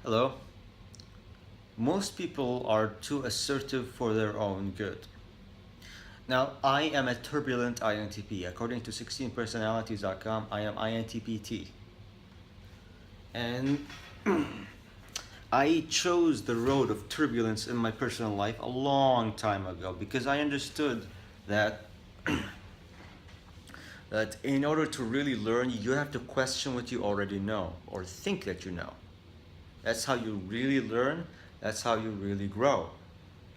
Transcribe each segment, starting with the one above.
Hello. Most people are too assertive for their own good. Now, I am a turbulent INTP. According to 16personalities.com, I am INTPT. And I chose the road of turbulence in my personal life a long time ago because I understood that that in order to really learn, you have to question what you already know or think that you know. That's how you really learn. That's how you really grow.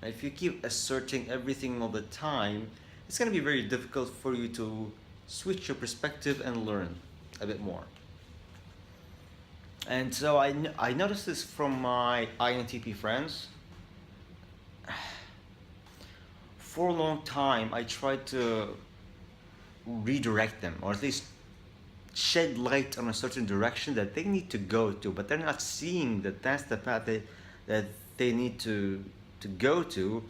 If you keep asserting everything all the time, it's going to be very difficult for you to switch your perspective and learn a bit more. And so I noticed this from my INTP friends. For a long time, I tried to redirect them, or at least shed light on a certain direction that they need to go to, but they're not seeing that that's the path that they need to go to,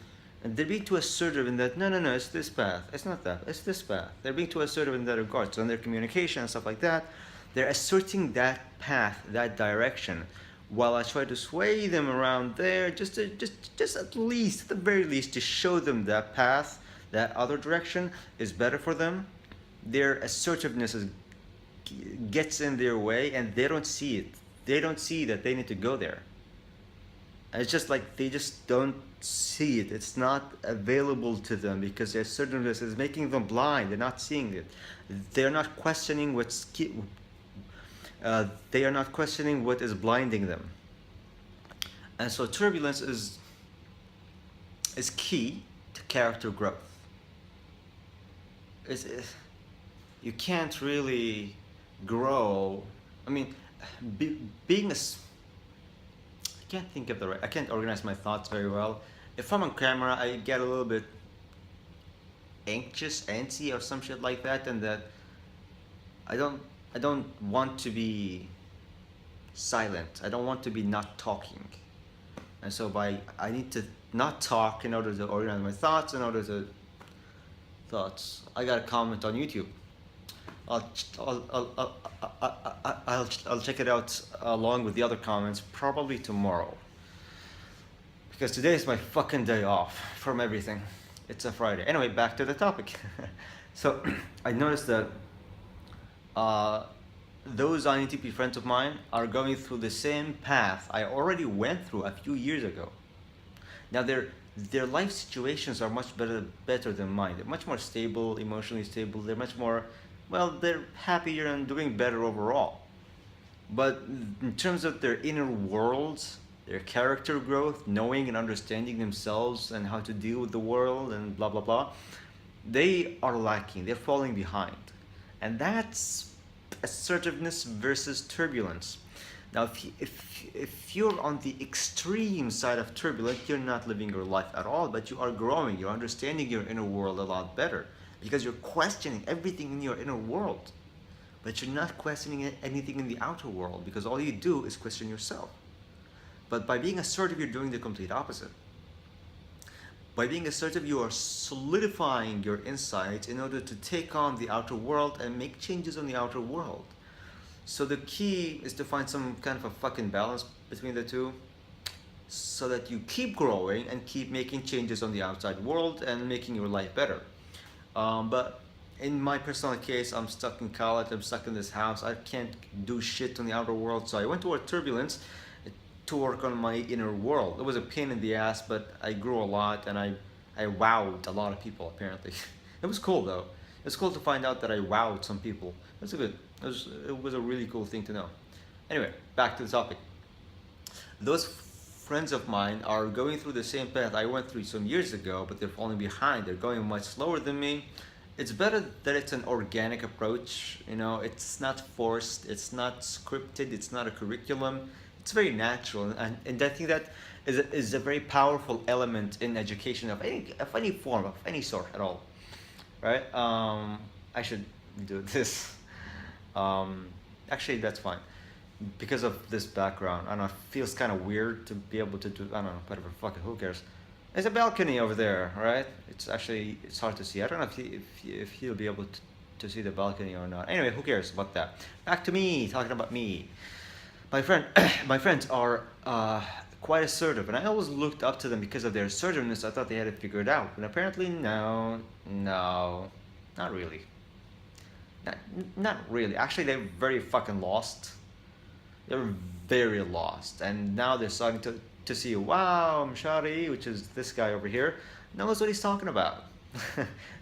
and they're being too assertive in that no, it's this path, it's not that, it's this path. They're being too assertive in that regard. So in their communication and stuff like that, they're asserting that path, that direction, while I try to sway them around there, just at least, at the very least, to show them that path, that other direction is better for them. Their assertiveness gets in their way, and they don't see it. They don't see that they need to go there. And it's just like they just don't see it. It's not available to them because their assertiveness is making them blind. They're not seeing it. They're not questioning they are not questioning what is blinding them. And so turbulence is key to character growth. You can't really grow. I mean, being a I can't think of the right. I can't organize my thoughts very well. If I'm on camera, I get a little bit anxious, antsy, or some shit like that, and that I don't want to be silent. I don't want to be not talking, and so I need to not talk in order to organize my thoughts. In order to thoughts, I got a comment on YouTube. I'll, I'll check it out along with the other comments probably tomorrow. Because today is my fucking day off from everything. It's a Friday. Anyway, back to the topic. So I noticed that those INTP friends of mine are going through the same path I already went through a few years ago. Now their life situations are much better than mine. They're much more stable, emotionally stable. They're much more, well, they're happier and doing better overall. But in terms of their inner worlds, their character growth, knowing and understanding themselves and how to deal with the world and blah blah blah, they are lacking. They're falling behind, and that's assertiveness versus turbulence. Now, if you're on the extreme side of turbulence, you're not living your life at all, but you are growing. You're understanding your inner world a lot better because you're questioning everything in your inner world, but you're not questioning anything in the outer world because all you do is question yourself. But by being assertive, you're doing the complete opposite. By being assertive, you are solidifying your insights in order to take on the outer world and make changes on the outer world. So the key is to find some kind of a fucking balance between the two so that you keep growing and keep making changes on the outside world and making your life better. But in my personal case, I'm stuck in college, I'm stuck in this house, I can't do shit on the outer world, so I went toward turbulence to work on my inner world. It was a pain in the ass, but I grew a lot and I wowed a lot of people apparently. It was cool though. It's cool to find out that I wowed some people. It was a really cool thing to know. Anyway, back to the topic. Those friends of mine are going through the same path I went through some years ago, but they're falling behind. They're going much slower than me. It's better that it's an organic approach. It's not forced, it's not scripted, it's not a curriculum. It's very natural, and I think that is a very powerful element in education of any form, of any sort at all, right? I should do this. Actually, that's fine. Because of this background, I don't know, it feels kind of weird to be able to do, I don't know, whatever, fuck it, who cares? There's a balcony over there, right? It's hard to see. I don't know if he'll be able to see the balcony or not. Anyway, who cares about that? Back to me, talking about me. My friend, my friends are quite assertive, and I always looked up to them because of their assertiveness. I thought they had it figured out, and apparently, no, no, not really. Not, not really. Actually, they're very fucking lost. They're very lost, and now they're starting to see, wow, Mshari, which is this guy over here, knows what he's talking about.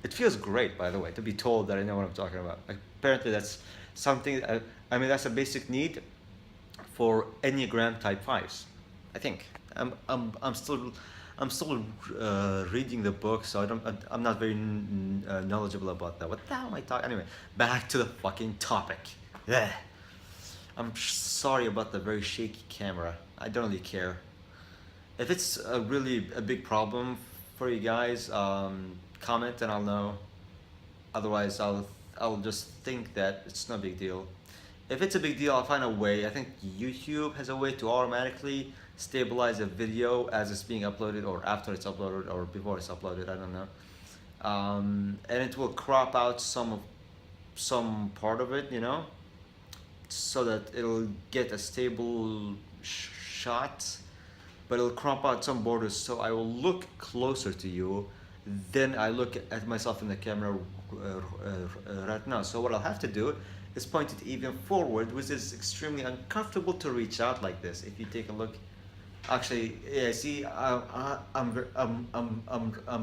It feels great, by the way, to be told that I know what I'm talking about. Apparently, that's something. I mean, that's a basic need for Enneagram Type Fives. I think. I'm still. I'm still reading the book, so I'm not very knowledgeable about that. What the hell am I talking? Anyway, back to the fucking topic. Yeah. I'm sorry about the very shaky camera. I don't really care. If it's really a big problem for you guys, comment and I'll know. Otherwise, I'll just think that it's no big deal. If it's a big deal, I'll find a way. I think YouTube has a way to automatically stabilize a video as it's being uploaded, or after it's uploaded, or before it's uploaded. I don't know. And it will crop out some part of it, you know, so that it'll get a stable shot, but it'll crop out some borders, so I will look closer to you than I look at myself in the camera right now. So what I'll have to do is point it even forward, which is extremely uncomfortable to reach out like this. If you take a look, actually, yeah, see, I'm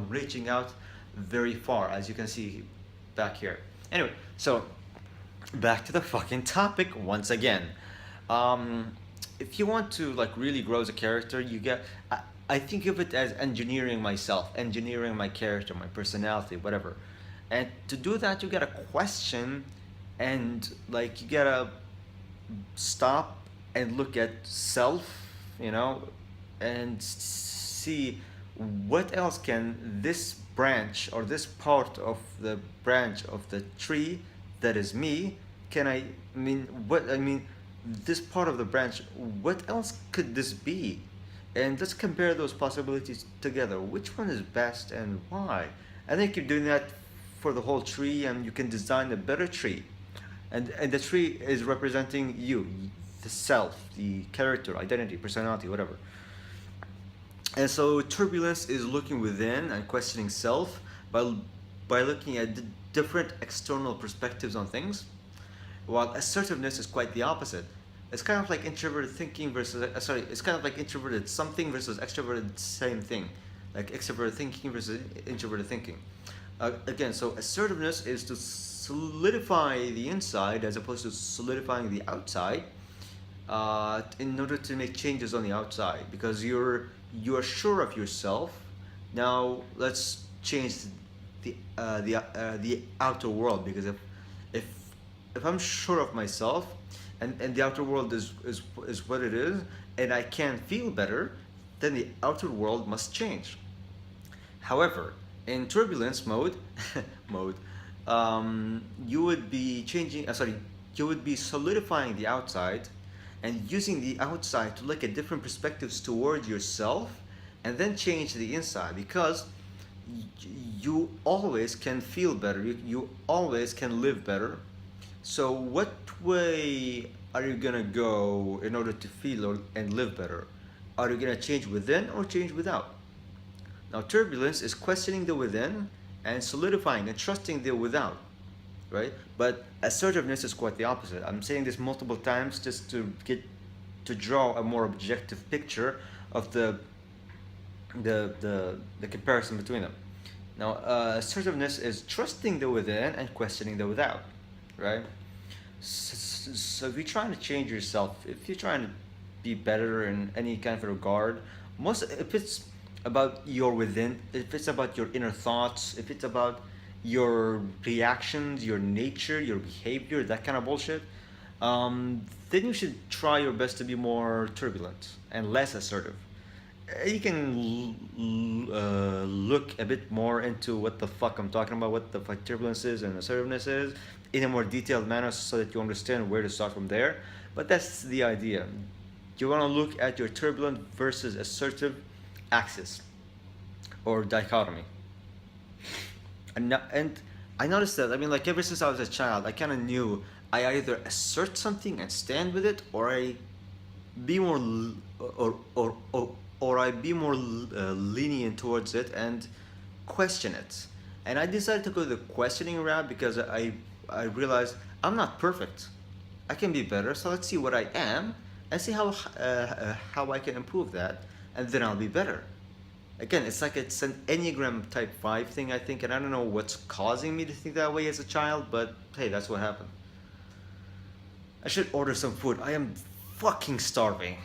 reaching out very far, as you can see back here. Anyway, so back to the fucking topic once again. If you want to like really grow as a character, I think of it as engineering myself, engineering my character, my personality, whatever. And to do that, you gotta question, and like you gotta stop and look at self, you know, and see what else can this branch or this part of the branch of the tree that is me, this part of the branch, what else could this be? And let's compare those possibilities together. Which one is best and why? I think you're doing that for the whole tree, and you can design a better tree. And the tree is representing you, the self, the character, identity, personality, whatever. And so turbulence is looking within and questioning self by looking at the different external perspectives on things, while assertiveness is quite the opposite. It's kind of like introverted thinking versus it's kind of like introverted something versus extroverted same thing, like extroverted thinking versus introverted thinking. Again, so assertiveness is to solidify the inside as opposed to solidifying the outside, in order to make changes on the outside, because you're sure of yourself. Now let's change the outer world, because if I'm sure of myself, and the outer world is what it is, and I can feel better, then the outer world must change. However, in turbulence mode, you would be you would be solidifying the outside and using the outside to look at different perspectives toward yourself, and then change the inside, because you always can feel better, you always can live better. So what way are you gonna go in order to feel and live better? Are you gonna change within or change without? Now turbulence is questioning the within and solidifying and trusting the without, right? But assertiveness is quite the opposite. I'm saying this multiple times just to draw a more objective picture of the comparison between them. Now, assertiveness is trusting the within and questioning the without, right? So if you're trying to change yourself, if you're trying to be better in any kind of regard, if it's about your within, if it's about your inner thoughts, if it's about your reactions, your nature, your behavior, that kind of bullshit, then you should try your best to be more turbulent and less assertive. You can look a bit more into what the fuck I'm talking about, what the fuck turbulence is and assertiveness is, in a more detailed manner, so that you understand where to start from there. But that's the idea. You want to look at your turbulent versus assertive axis or dichotomy. And I noticed that, I mean, like ever since I was a child, I kind of knew I either assert something and stand with it, or I be more or I be more lenient towards it and question it. And I decided to go the questioning route because I realized I'm not perfect. I can be better. So let's see what I am and see how I can improve that, and then I'll be better. Again, it's like it's an Enneagram type 5 thing, I think, and I don't know what's causing me to think that way as a child, but hey, that's what happened. I should order some food. I am fucking starving.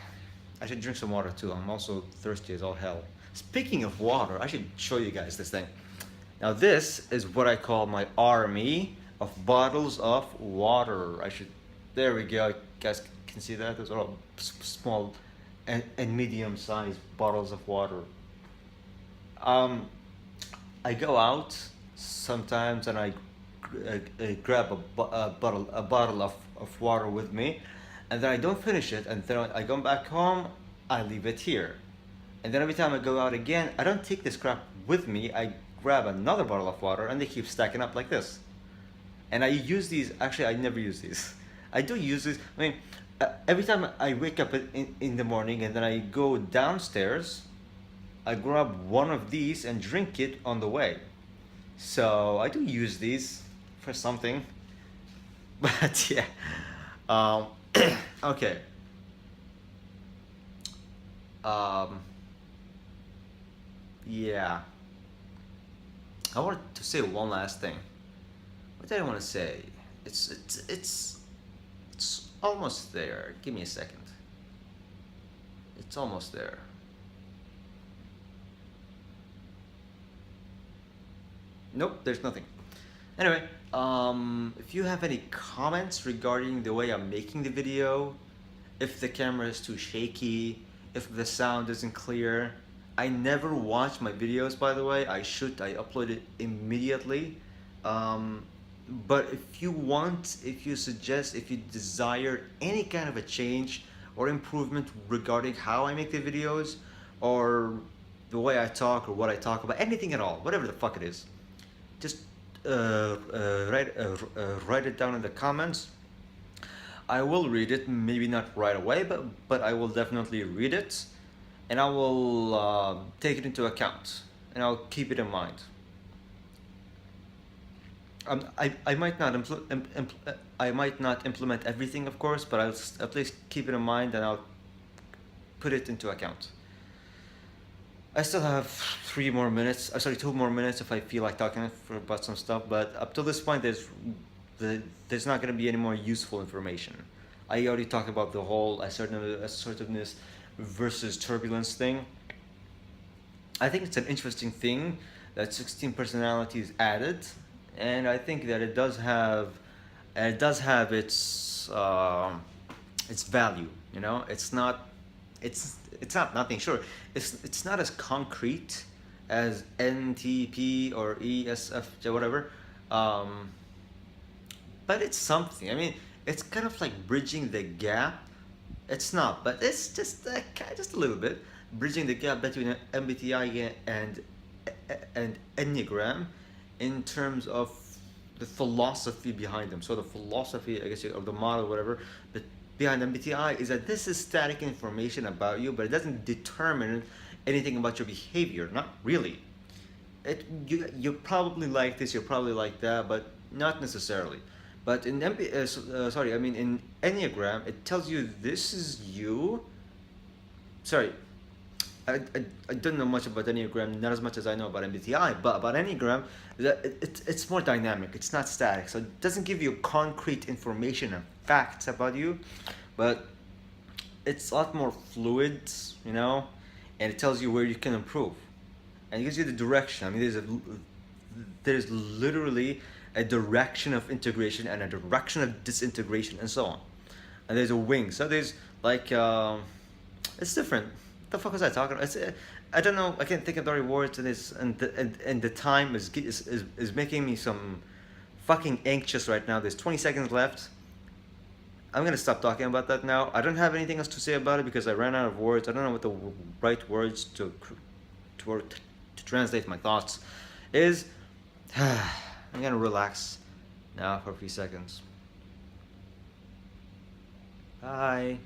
I should drink some water too. I'm also thirsty as all hell. Speaking of water, I should show you guys this thing. Now this is what I call my army of bottles of water. There we go. You guys can see that? Those are all small and medium sized bottles of water. I go out sometimes and I grab a bottle of water with me, and then I don't finish it, and then I come back home, I leave it here. And then every time I go out again, I don't take this crap with me, I grab another bottle of water, and they keep stacking up like this. And I use these, actually I never use these. I do use these, I mean, every time I wake up in the morning and then I go downstairs, I grab one of these and drink it on the way. So I do use these for something. But yeah. Okay. Yeah. I wanted to say one last thing. What did I want to say? It's almost there. Give me a second. It's almost there. Nope, there's nothing. Anyway, if you have any comments regarding the way I'm making the video, if the camera is too shaky, if the sound isn't clear, I never watch my videos, by the way. I upload it immediately. But if you want, if you suggest, if you desire any kind of a change or improvement regarding how I make the videos, or the way I talk, or what I talk about, anything at all, whatever the fuck it is, just write it down in the comments. I will read it, maybe not right away, but I will definitely read it, and I will take it into account, and I'll keep it in mind. I might not I might not implement everything, of course, but I'll at least keep it in mind, and I'll put it into account. I still have 2 more minutes if I feel like talking about some stuff, but up to this point there's not going to be any more useful information. I already talked about the whole assertiveness versus turbulence thing. I think it's an interesting thing that 16 personalities added, and I think that it does have its value. You know, it's not nothing. Sure, it's not as concrete as NTP or ESFJ, whatever, but it's something. I mean, it's kind of like bridging the gap. It's not, but it's just a little bit bridging the gap between MBTI and Enneagram in terms of the philosophy behind them. So the philosophy, I guess, or the model, whatever, but behind MBTI is that this is static information about you, but it doesn't determine anything about your behavior. Not really. You're probably like this, you're probably like that, but not necessarily. But in in Enneagram, it tells you this is you. Sorry, I don't know much about Enneagram, not as much as I know about MBTI, but about Enneagram, it's more dynamic, it's not static, so it doesn't give you concrete information and facts about you, but it's a lot more fluid, you know, and it tells you where you can improve, and it gives you the direction. I mean, there's literally a direction of integration and a direction of disintegration and so on, and there's a wing, so there's like, it's different. What the fuck was I talking about? I don't know. I can't think of the right words, and the time is making me some fucking anxious right now. There's 20 seconds left. I'm gonna stop talking about that now. I don't have anything else to say about it because I ran out of words. I don't know what the right words to translate my thoughts is. I'm gonna relax now for a few seconds. Bye.